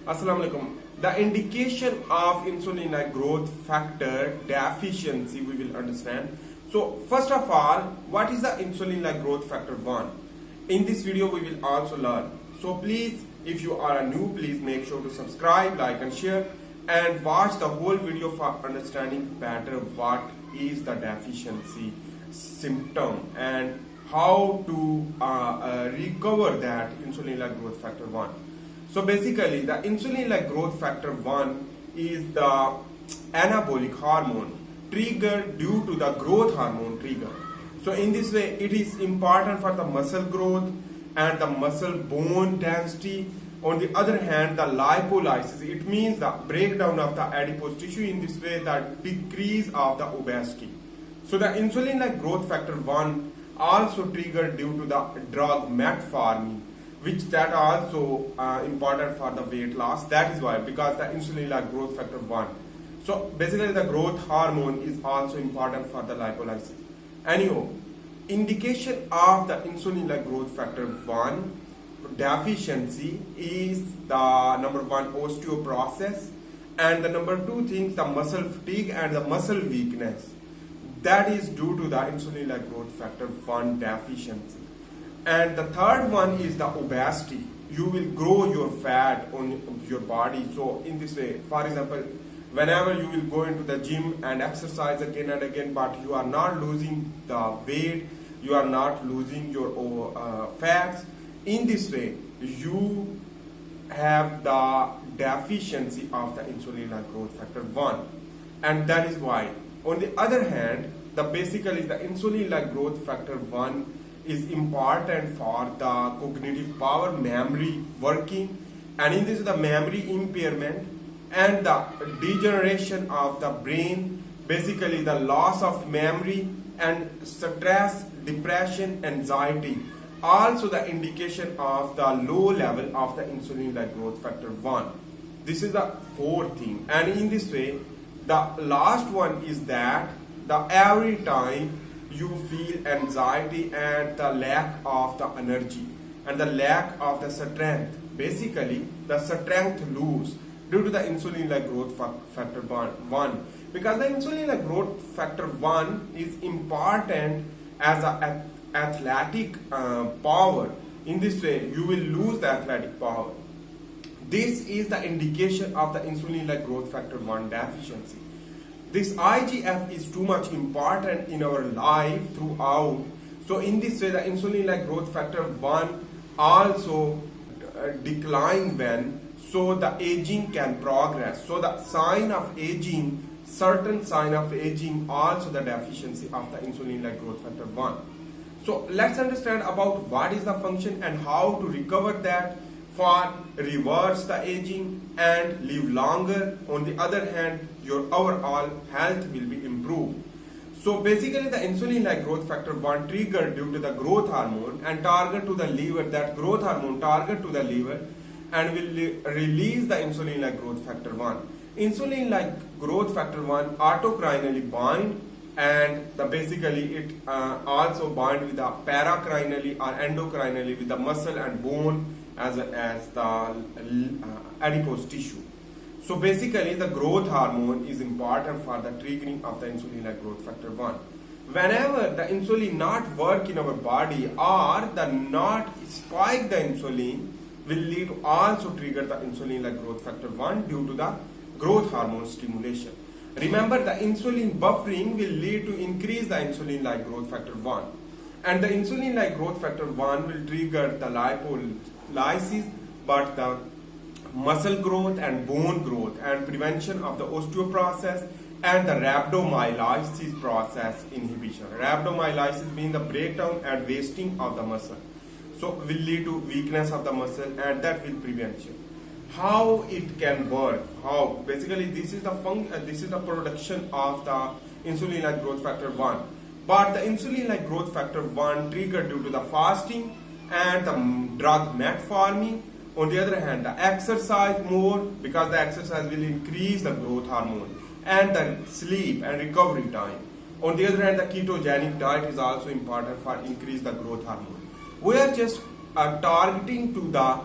Assalamu alaikum. The indication of insulin like growth factor deficiency we will understand. So first of all, what is the insulin like growth factor 1? In this video we will also learn. So please, if you are a new, please make sure to subscribe, like and share and watch the whole video for understanding better what is the deficiency symptom and how to recover that insulin like growth factor 1. So basically the insulin like growth factor 1 is the anabolic hormone triggered due to the growth hormone trigger. So in this way it is important for the muscle growth and the muscle bone density. On the other hand, the lipolysis, it means the breakdown of the adipose tissue. In this way the decrease of the obesity. So the insulin like growth factor 1 also triggered due to the drug metformin, which that also important for the weight loss. That is why, because the insulin like growth factor 1. So basically the growth hormone is also important for the lipolysis. Anyhow, indication of the insulin like growth factor 1 deficiency is the number 1 osteoporosis, and the number 2 things the muscle fatigue and the muscle weakness. That is due to the insulin like growth factor 1 deficiency. And the third one is the obesity. You will grow your fat on your body. So in this way, for example, whenever you will go into the gym and exercise again and again, but you are not losing the weight, you are not losing your fats, in this way you have the deficiency of the insulin like growth factor 1. And that is why, on the other hand, basically the insulin like growth factor 1 is important for the cognitive power, memory working, and in this the memory impairment and the degeneration of the brain, basically the loss of memory and stress, depression, anxiety. Also the indication of the low level of the insulin like growth factor 1. This is the fourth thing. And in this way, the last one is that every time you feel anxiety and the lack of the energy and the lack of the strength, basically the strength lose due to the insulin like growth factor 1, because the insulin like growth factor 1 is important as a athletic power. In this way you will lose the athletic power. This is the indication of the insulin like growth factor 1 deficiency. This IGF is too much important in our life throughout. So in this way the insulin like growth factor 1 also decline when, so the aging can progress. So the sign of aging, certain sign of aging, also the deficiency of the insulin like growth factor 1. So let's understand about what is the function and how to recover that for reverse the aging and live longer. On the other hand, your overall health will be improved. So basically the insulin like growth factor 1 triggered due to the growth hormone and target to the liver, that growth hormone target to the liver and will release the insulin like growth factor 1. Insulin like growth factor 1 autocrinally bind, and basically it also bind with the paracrinally or endocrinally with the muscle and bone as the adipose tissue. So basically the growth hormone is important for the triggering of the insulin like growth factor 1. Whenever the insulin not work in our body or the not spike the insulin will lead to also trigger the insulin like growth factor 1 due to the growth hormone stimulation. Remember, the insulin buffering will lead to increase the insulin like growth factor 1, and the insulin like growth factor 1 will trigger the lipolysis, but the muscle growth and bone growth and prevention of the osteoporosis and the rhabdomyolysis process inhibition. Rhabdomyolysis means the breakdown and wasting of the muscle. So will lead to weakness of the muscle, and that will prevention. How it can work? How? Basically this is the production of the insulin like growth factor 1. But the insulin like growth factor 1 triggered due to the fasting and the drug metformin. On the other hand, the exercise more, because the exercise will increase the growth hormone, and the sleep and recovery time. On the other hand, the ketogenic diet is also important for increase the growth hormone. We are just targeting to the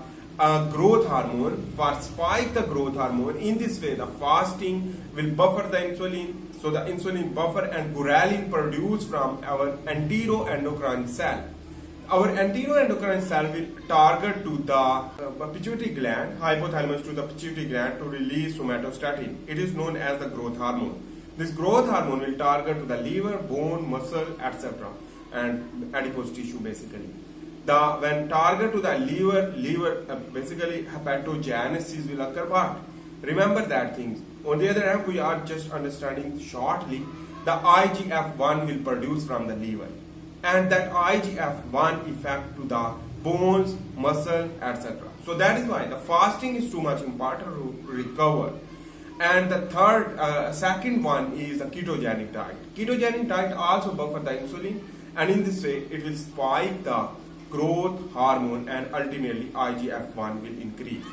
growth hormone, for spike the growth hormone. In this way, the fasting will buffer the insulin. So the insulin buffer and ghrelin produced from our enteroendocrine cell. Our enteroendocrine cell will target to the pituitary gland, hypothalamus to the pituitary gland to release somatostatin. It is known as the growth hormone. This growth hormone will target to the liver, bone, muscle, etc. and adipose tissue basically. When target to the liver basically hepatogenesis will occur, but remember that things. On the other hand, we are just understanding shortly, the IGF1 will produce from the liver. And that IGF1 effect to the bones, muscle, etc. So that is why the fasting is too much important to recover. And the second one is the ketogenic diet. Ketogenic diet also buffer the insulin, and in this way it will spike the growth hormone and ultimately IGF1 will increase.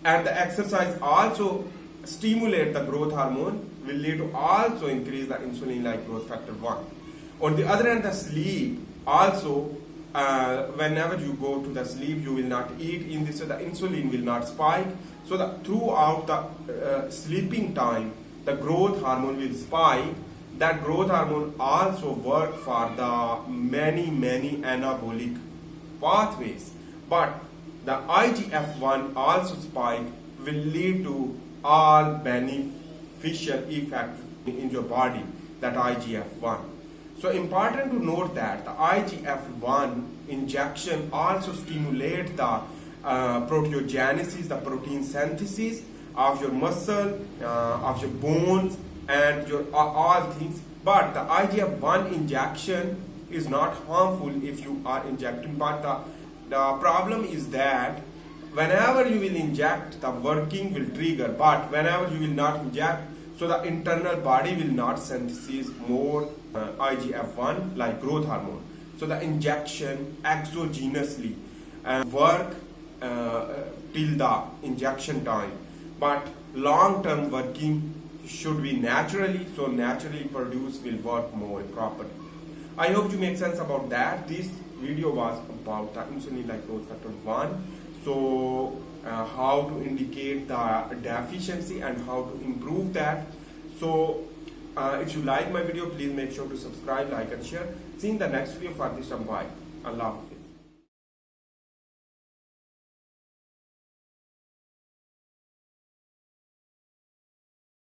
And the exercise also stimulate the growth hormone, will lead to also increase the insulin-like growth factor 1. On the other hand, the sleep also, whenever you go to the sleep, you will not eat. In this way, the insulin will not spike. So throughout the sleeping time, the growth hormone will spike. That growth hormone also work for the many anabolic pathways. But the IGF1 also spike will lead to all beneficial effect in your body, that IGF1. So important to note that the IGF1 injection also stimulate the proteogenesis, the protein synthesis of your muscle, of your bones, and your all things. But the IGF1 injection is not harmful if you are injecting. But the problem is that whenever you will inject, the working will trigger. But whenever you will not inject, so the internal body will not synthesize more IGF1 like growth hormone. So the injection exogenously work till the injection time. But long-term working should be naturally, so naturally produced will work more properly. I hope you make sense about that. This video was about the insulin-like growth factor 1. So how to indicate the deficiency and how to improve that. So if you like my video, please make sure to subscribe, like and share. See you in the next video. For this time, bye. Allah.